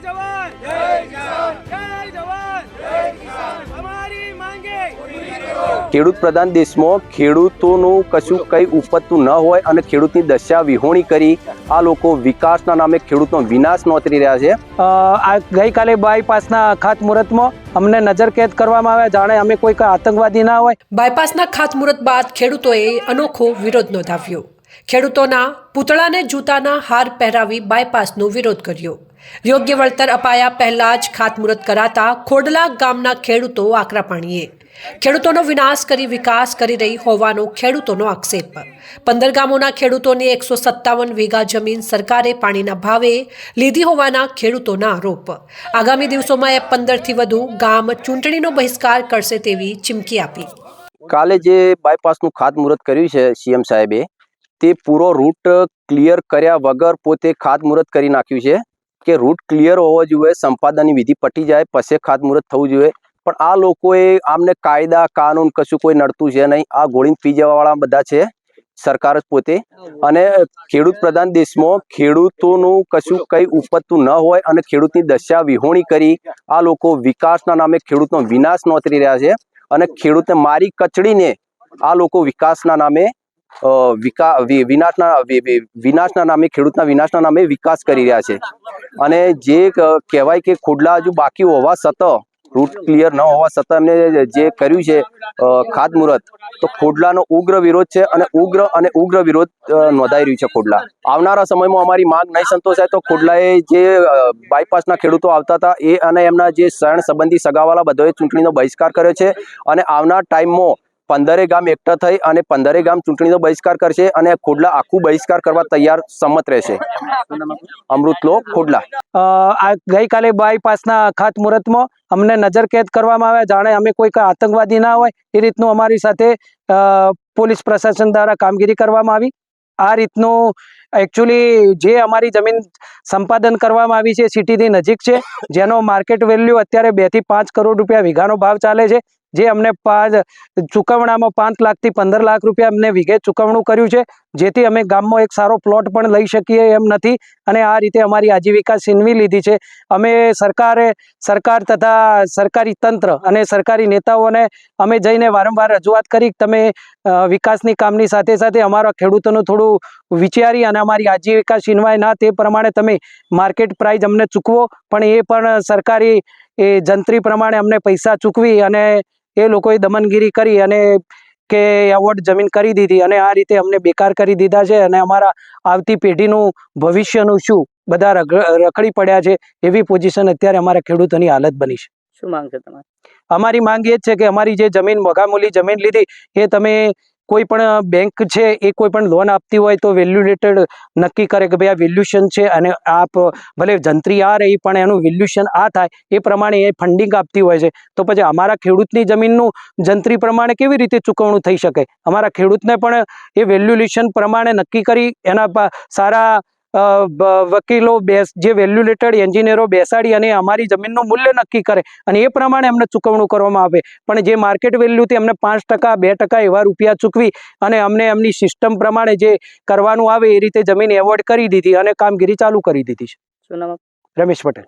જવાન જય કિસાન, જય જવાન જય કિસાન, અમારી માંગે ખેડૂત પ્રધાન દેશમાં ખેડૂતોનું કશું કંઈ ઉપજતું ન હોય અને ખેડૂતની દશા વિહોણી કરી આ લોકો વિકાસના નામે ખેડૂતનો વિનાશ નોતરી રહ્યા છે। આ ગઈકાલે બાયપાસના ખાતમુહૂર્તમાં અમને નજરકેદ કરવામાં આવ્યા, જાણે અમે કોઈ આતંકવાદી ના હોય। બાયપાસના ખાતમુહૂર્ત બાદ ખેડૂતોએ અનોખો વિરોધ નોંધાવ્યો। ખેડૂતોના પૂતળાને જૂતાના હાર પહેરાવી બાયપાસનો વિરોધ કર્યો। યોગ્ય વળતર અપાયા પહેલા જ ખાતમુહૂર્ત કરાતા ખોડલા ગામના ખેડૂતો આકરા પાણીએ। ખેડૂતોનો વિનાશ કરી વિકાસ કરી રહી હોવાનો ખેડૂતોનો આક્ષેપ। 15 ગામોના ખેડૂતોની 157 વીઘા જમીન સરકારે પાણીના ભાવે લીધી હોવાના ખેડૂતોના આરોપ। આગામી દિવસોમાં 15થી વધુ ગામ ચૂંટણીનો બહિષ્કાર કરશે તેવી ચીમકી આપી। કાલે જે બાયપાસનું ખાતમુહૂર્ત કર્યું છે સીએમ સાહેબે, તે પૂરો રૂટ ક્લિયર કર્યા વગર પોતે ખાતમુહૂર્ત કરી નાખ્યું છે કે રૂટ ક્લિયર હોવો જોઈએ, સંપાદનની વિધિ પટી જાય પછી ખાતમુહૂર્ત થવું જોઈએ। પણ આ લોકોએ આમને કાયદા કાનૂન કશું કોઈ નડતું છે નહીં। આ ગોળીને પી જવાવાળા બધા છે, સરકાર જ પોતે। અને ખેડૂત પ્રધાન દેશમાં ખેડૂતોનું કશું કંઈ ઉપજતું ન હોય અને ખેડૂતની દશા વિહોણી કરી આ લોકો વિકાસના નામે ખેડૂતનો વિનાશ નોતરી રહ્યા છે અને ખેડૂતને મારી કચડીને આ લોકો વિકાસના નામે વિનાશના નામે ખેડૂતના વિનાશના નામે વિકાસ કરી રહ્યા છે। અને જે કહેવાય કે ખોડલા હજુ બાકી હોવા છતાં, રૂટ ક્લિયર ન હોવા છતાં એમને જે કર્યું છે ખાતમુહૂર્ત, તો ખોડલાનો ઉગ્ર વિરોધ છે અને ઉગ્ર વિરોધ નોંધાઈ રહ્યું છે ખોડલા। આવનારા સમયમાં અમારી માંગ નહીં સંતોષાય તો ખોડલાએ જે બાયપાસના ખેડૂતો આવતા હતા એ અને એમના જે શરણ સંબંધી સગાવાલા બધાએ ચૂંટણીનો બહિષ્કાર કર્યો છે અને આવનાર ટાઈમમાં 15 ગામ એકઠા થઈ અને 15 ગામ ચૂંટણીનો બહિષ્કાર કરશે અને ખોડલા આખું બહિષ્કાર કરવા તૈયાર સંમત રહેશે। અમૃતલોક ખોડલા। આ ગઈકાલે બાયપાસના ખાતમુહૂર્તમાં અમને નજરકેદ કરવામાં આવ્યા, જાણે અમે કોઈ આતંકવાદી ના હોય એ રીતનું અમારી સાથે પોલીસ પ્રશાસન દ્વારા કામગીરી કરવામાં આવી। આ રીતનું એકચ્યુઅલી જે અમારી જમીન સંપાદન કરવામાં આવી છે સિટીની નજીક છે, જેનો માર્કેટ વેલ્યુ અત્યારે 2 થી 5 કરોડ રૂપિયા વીઘાનો ભાવ ચાલે છે, જે અમને ચૂકવણામાં 5 લાખથી 15 લાખ રૂપિયા અમને વીઘે ચૂકવણું કર્યું છે, જેથી અમે ગામમાં એક સારો પ્લોટ પણ લઈ શકીએ એમ નથી અને આ રીતે અમારી આજીવિકા છીનવી લીધી છે। અમે સરકાર તથા સરકારી તંત્ર અને સરકારી નેતાઓને અમે જઈને વારંવાર રજૂઆત કરી કે તમે વિકાસની કામની સાથે સાથે અમારા ખેડૂતોનું થોડું વિચારી અને અમારી આજીવિકા છીનવાય ના તે પ્રમાણે તમે માર્કેટ પ્રાઇસ અમને ચૂકવો, પણ એ પણ સરકારી જંત્રી પ્રમાણે અમને પૈસા ચૂકવી અને એ લોકોએ દમનગીરી કરી અને કે એવોર્ડ જમીન કરી દીધી અને આ રીતે અમને બેકાર કરી દીધા છે અને અમારા આવતી પેઢીનું ભવિષ્યનું શું બધા રખડી પડ્યા છે એવી પોઝિશન અત્યારે અમારા ખેડૂતોની હાલત બની છે। શું માંગ છે તમારી? અમારી માંગ એ જ છે કે અમારી જે જમીન મોઘામૂલી જમીન લીધી એ તમે કોઈ પણ બેંક છે એ કોઈ પણ લોન આપતી હોય તો વેલ્યુલેટેડ નક્કી કરે કે ભાઈ આ વેલ્યુશન છે અને આપ ભલે જંત્રી આ રહી પણ એનું વેલ્યુશન આ થાય એ પ્રમાણે એ ફંડિંગ આપતી હોય છે, તો પછી અમારા ખેડૂતની જમીનનું જંત્રી પ્રમાણે કેવી રીતે ચૂકવણું થઈ શકે? અમારા ખેડૂતને પણ એ વેલ્યુલેશન પ્રમાણે નક્કી કરી એના સારા વકીલો જે વેલ્યુલેટેડ એન્જિનિયરો બેસાડી અને અમારી જમીનનું મૂલ્ય નક્કી કરે અને એ પ્રમાણે અમને ચૂકવણું કરવામાં આવે। પણ જે માર્કેટ વેલ્યુથી અમને 5% 2% એવા રૂપિયા ચૂકવી અને અમને એમની સિસ્ટમ પ્રમાણે જે કરવાનું આવે એ રીતે જમીન એવોર્ડ કરી દીધી અને કામગીરી ચાલુ કરી દીધી છે। શું નામ? રમેશ પટેલ।